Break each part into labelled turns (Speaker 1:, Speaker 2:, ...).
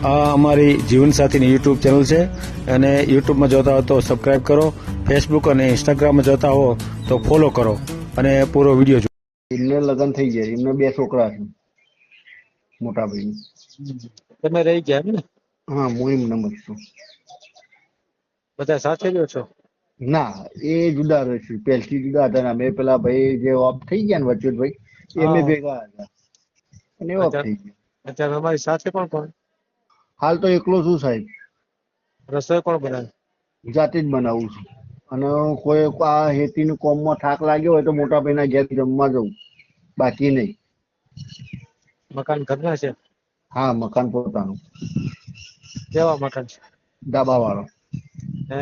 Speaker 1: આ અમારી જીવનસાથીની YouTube channel છે અને યુટ્યુબમાં જોતા હો તો સબસ્ક્રાઇબ કરો, ફેસબુક અને ઇન્સ્ટાગ્રામમાં જોતા હો તો ફોલો કરો અને પૂરો વિડીયો જુઓ.
Speaker 2: એમને લગ્ન થઈ ગયા, એમને 2 છોકરા છે, મોટા ભાઈ.
Speaker 3: તમે રહી ગયા એમ ને?
Speaker 2: હા, હું એમને મત છું.
Speaker 3: બધા સાથે રહ્યો છો?
Speaker 2: ના, એ જુદા રહે છે, પહેલથી જુદા હતા ને અમે પેલા ભાઈ જે ઓફ થઈ ગયા ને વચ્ચેભાઈ એમને
Speaker 3: હા.
Speaker 2: ભેગા હતા અને ઓફ થઈ ગયા.
Speaker 3: અત્યારે અમારી સાથે પણ
Speaker 2: હાલ તો એકલો છું સાહેબ,
Speaker 3: રસોઈ કોણ બનાવે?
Speaker 2: જાતે જ બનાવું છું. અને કોઈ આ હેતીનું કોમમાં થાક લાગ્યો હોય તો મોટા ભાઈના ઘેર જમવા જવું, બાકી નહીં.
Speaker 3: મકાન ઘરના છે?
Speaker 2: હા, મકાન પોતાનું.
Speaker 3: કેવા મકાન છે?
Speaker 2: ડાબા વાળો.
Speaker 3: હે,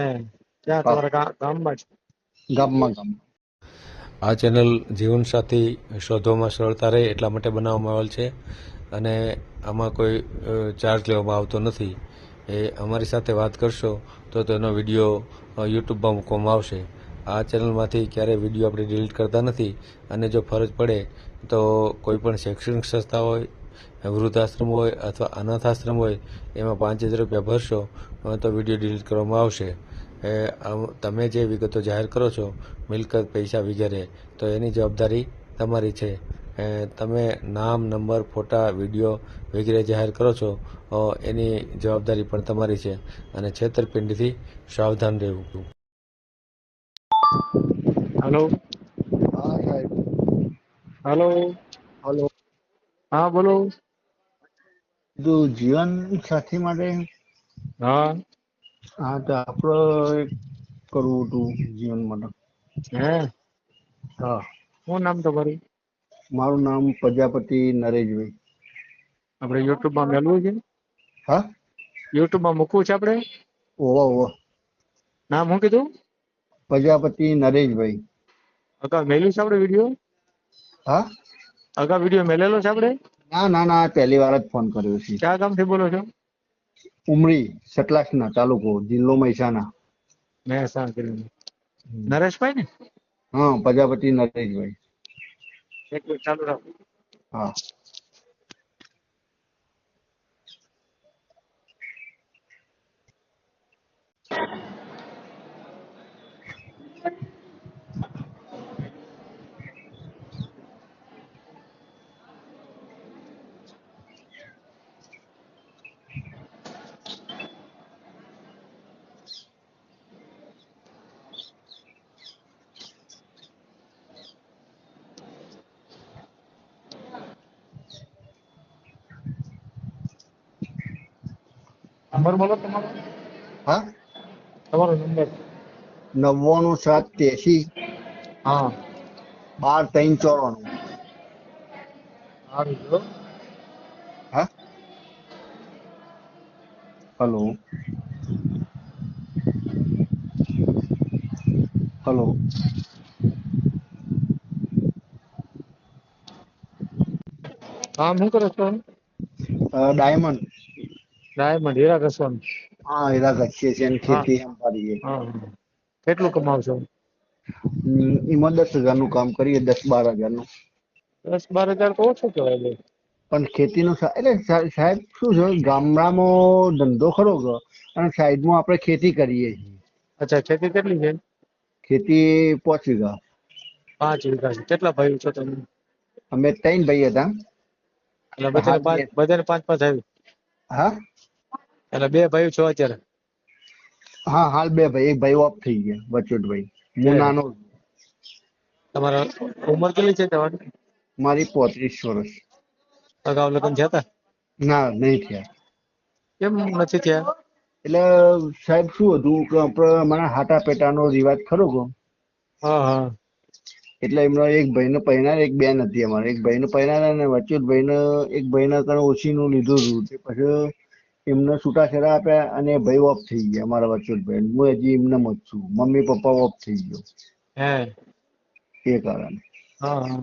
Speaker 3: ક્યાં તમારા ગામમાં જ?
Speaker 2: ગામમાં.
Speaker 1: આ ચેનલ જીવનસાથી શોધવામાં સરળતા રહે એટલા માટે બનાવવામાં આવેલ છે અને આમાં કોઈ ચાર્જ લેવામાં આવતો નથી. એ અમારી સાથે વાત કરશો તો તેનો વિડીયો યુટ્યુબમાં મૂકવામાં આવશે. આ ચેનલમાંથી ક્યારેય વિડીયો આપણે ડિલીટ કરતા નથી અને જો ફરજ પડે તો કોઈ પણ શૈક્ષણિક સંસ્થા હોય, વૃદ્ધાશ્રમ હોય અથવા અનાથાશ્રમ હોય એમાં 5000 રૂપિયા ભરશો તો વિડીયો ડિલીટ કરવામાં આવશે. તમે જે વિગતો જાહેર કરો છો, મિલકત, પૈસા વગેરે, તો એની જવાબદારી તમારી છે. તમે નામ, નંબર, ફોટા, વિડીયો વગેરે જાહેર કરો છો એની જવાબદારી પણ તમારી છે અને છેતરપિંડીથી સાવધાન રહેવું.
Speaker 3: હલો.
Speaker 2: હા સાહેબ.
Speaker 3: હલો.
Speaker 2: હલો.
Speaker 3: હા, બોલો.
Speaker 2: જીવન સાથી માટે
Speaker 3: હા.
Speaker 2: હા, તો આપડે કરવું હતું જીવન માટે.
Speaker 3: હે,
Speaker 2: હા.
Speaker 3: શું નામ તમારું?
Speaker 2: મારું નામ પ્રજાપતિ નરેશભાઈ.
Speaker 3: આપણે યુટ્યુબમાં મેળવું છે?
Speaker 2: હા,
Speaker 3: યુટ્યુબમાં મૂકવું છે આપણે?
Speaker 2: ઓવા.
Speaker 3: નામ શું કીધું?
Speaker 2: પ્રજાપતિ નરેશભાઈ.
Speaker 3: અગાઉ મેલ્યું છે આપણે વિડીયો?
Speaker 2: હા.
Speaker 3: અગાઉ વિડીયો મેલેલો છે આપણે?
Speaker 2: ના, પહેલી વાર જ ફોન કર્યો છે.
Speaker 3: ક્યાં ગામથી બોલો છો?
Speaker 2: ઉમરી, સતલાસના તાલુકો, જિલ્લો મહેસાણા.
Speaker 3: મહેસાણા. નરેશભાઈ ને?
Speaker 2: હા, પ્રજાપતિ નરેશભાઈ.
Speaker 3: એક મિનિટ ચાલુ રાખો.
Speaker 2: હા.
Speaker 3: નંબર બોલો તમારો.
Speaker 2: હા,
Speaker 3: તમારો નંબર.
Speaker 2: 99 7 83
Speaker 3: હા.
Speaker 2: 12 3 94.
Speaker 3: સારું જો.
Speaker 2: હા. હલો. હલો.
Speaker 3: હા, શું કરો છો?
Speaker 2: ડાયમંડ.
Speaker 3: ડાયમંડ, હીરા ઘસવાનું.
Speaker 2: હા, એરા ઘસીએ છીએ અને
Speaker 3: હા.
Speaker 2: ખેતી સંભાળીએ.
Speaker 3: હા. કેટલું કમાવશો?
Speaker 2: એમાં 10,000 નું કામ કરીએ, 10 12 હજાર નું.
Speaker 3: 10 12 હજાર તો ઓછું કહેવાય લે.
Speaker 2: પણ ખેતીનું એટલે સાહેબ શું છે, ગામડામાં ધંધો ખરો અને સાઈડમાં આપણે ખેતી કરીએ છીએ.
Speaker 3: અચ્છા, ખેતી કેટલી છે?
Speaker 2: ખેતી 5 વીઘા.
Speaker 3: 5 વીઘા છે. કેટલા ભાઈઓ છો તમે?
Speaker 2: અમે 3 ભાઈ હતા.
Speaker 3: એટલે
Speaker 2: હાલ બે.
Speaker 3: બધાને 5 5 આવી.
Speaker 2: હા.
Speaker 3: એટલે 2 ભાઈઓ છો અત્યારે?
Speaker 2: હા, હાલ 2 ભાઈ, એક ભાઈ ઓફ થઈ ગયા, વચોટભાઈ.
Speaker 3: છે.
Speaker 2: હું નાનો.
Speaker 3: તમારા ઉંમર કેટલી છે તમારી?
Speaker 2: મારી 35 વર્ષ.
Speaker 3: અગાઉ લગ્ન થયા હતા?
Speaker 2: ના, નહીં થયા.
Speaker 3: કેમ નથી થયા?
Speaker 2: એટલે સાહેબ શું હતું કે આપડે અમારા હાટા પેટાનો રિવાજ ખરો ગો.
Speaker 3: હા, હા.
Speaker 2: એટલે એમનો એક ભાઈને પહેણાને એક બેન હતી અમારે. એક ભાઈને પહેણાને અને વચ્ચે ભાઈને એક ભાઈને કણ ઓછી નું લીધું હતું. પછી એમને છૂટાછેડા આપ્યા અને ભાઈ ઓફ થઈ ગયા. અમારા વચ્ચોટ ભાઈ, હું હજી એમને જ છું. મમ્મી પપ્પા ઓફ થઈ ગયો.
Speaker 3: હે.
Speaker 2: એ કારણે.
Speaker 3: હા, હા.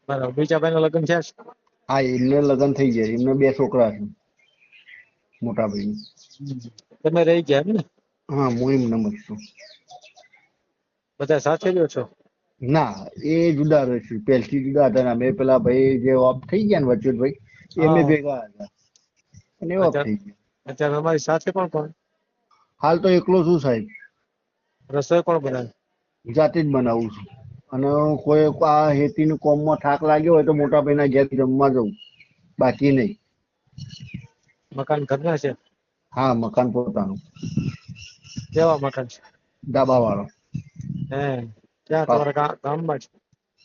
Speaker 3: બરાબર. બીજા ભાઈના લગ્ન થયા છે?
Speaker 2: હા, એમને લગ્ન થઈ ગયા. એમને 2 છોકરા છે, મોટા ભાઈ.
Speaker 3: તમે રહી ગયા એમ ને?
Speaker 2: હા, હું એમને જ છું.
Speaker 3: બધા સાથે રહ્યો છો?
Speaker 2: ના, એ જુદા રહે છે, પહેલથી જુદા હતા ને અમે પેલા ભાઈ જે ઓફ થઈ ગયા ને વચ્ચોટ ભાઈ એમને
Speaker 3: હા.
Speaker 2: ભેગા હતા. અને ઓફ થઈ ગયા.
Speaker 3: અત્યારે અમારી સાથે પણ
Speaker 2: હાલ તો એકલો છું સાહેબ,
Speaker 3: રસોઈ કોણ બનાવે?
Speaker 2: જાતે જ બનાવું છું. અને કોઈ આ ખેતીનું કોમમાં થાક લાગ્યો હોય તો મોટા ભાઈના ઘેર જમવા જવું, બાકી નહીં.
Speaker 3: મકાન ઘરના છે?
Speaker 2: હા, મકાન પોતાનું,
Speaker 3: કેવા મકાન છે?
Speaker 2: ડાબા વાળો.
Speaker 3: હે ક્યાં તમારા ગામમાં છે?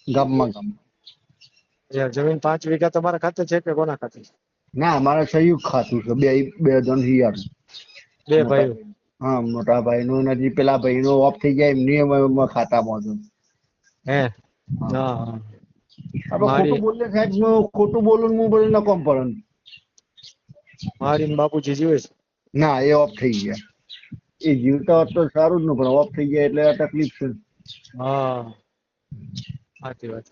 Speaker 2: ગામમાં.
Speaker 3: જમીન 5 વીઘા તમારા ખાતે છે કે કોના ખાતે?
Speaker 2: ના, અમારે સંયુક્ત ખાતું છે, બે જણ હિયારું.
Speaker 3: બે ભાઈઓ?
Speaker 2: હા, મોટા ભાઈ નું નથી, પેલા ભાઈ નું ઓફ થઈ જાય એમની ખાતામાં છે.
Speaker 3: હે
Speaker 2: હા.
Speaker 3: હા.
Speaker 2: આપણે ખોટું બોલીએ સાહેબ, ખોટું બોલું હું બધું નકોમ પડે.
Speaker 3: મારી ને બાપુજી જીવે છે?
Speaker 2: ના, એ ઓફ થઈ ગયા. એ જીવતા હોત તો સારું જ ન, પણ ઓફ થઈ ગયા એટલે આ તકલીફ છે.
Speaker 3: હા, સાચી વાત.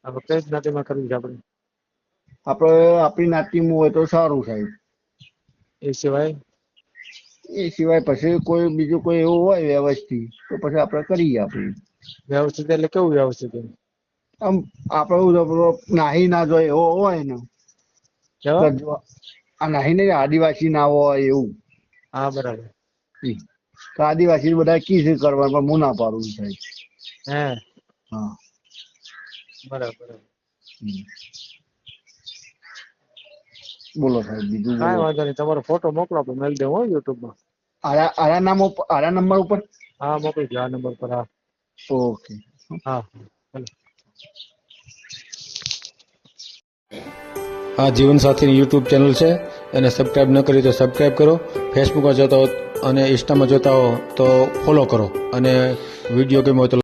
Speaker 3: હવે કઈ જ્ઞાતિમાં કરવું છે આપણે?
Speaker 2: આપણી નાતીમાં હોય તો સારું સાહેબ.
Speaker 3: એ સિવાય
Speaker 2: પછી કોઈ બીજું કોઈ એવું હોય વ્યવસ્થિત તો પછી આપણે કરીએ. આપણે
Speaker 3: વ્યવસ્થિત એટલે કેવું વ્યવસ્થિત?
Speaker 2: આમ આપણે નાહી ના જોઈએ એવો હોય ને,
Speaker 3: કેવા?
Speaker 2: આ નાહી ને આદિવાસી ના હોય એવું.
Speaker 3: હા, બરાબર.
Speaker 2: તો આદિવાસી બધા કી છે કરવા, પણ હું ના પાડું સાહેબ.
Speaker 3: હે
Speaker 2: હા,
Speaker 3: બરાબર.
Speaker 2: બોલો સાહેબ, બીજું
Speaker 3: કાંઈ
Speaker 2: બોલો.
Speaker 3: વાંધો નહીં, તમારો ફોટો મોકલો, આપણે મેળ દેવો યુટ્યુબ માં.
Speaker 2: આરા નંબર ઉપર?
Speaker 3: હા, મોકલી દો આ નંબર પર. હા
Speaker 2: ઓકે.
Speaker 3: હા, ભલે.
Speaker 1: આ જીવનસાથીની યુટ્યુબ ચેનલ છે, એને સબસ્ક્રાઈબ ન કરી તો સબસ્ક્રાઈબ કરો. ફેસબુકમાં જોતા હો અને ઇન્સ્ટામાં જોતા હો તો ફોલો કરો, અને વિડીયો ગમ્યો હોય તો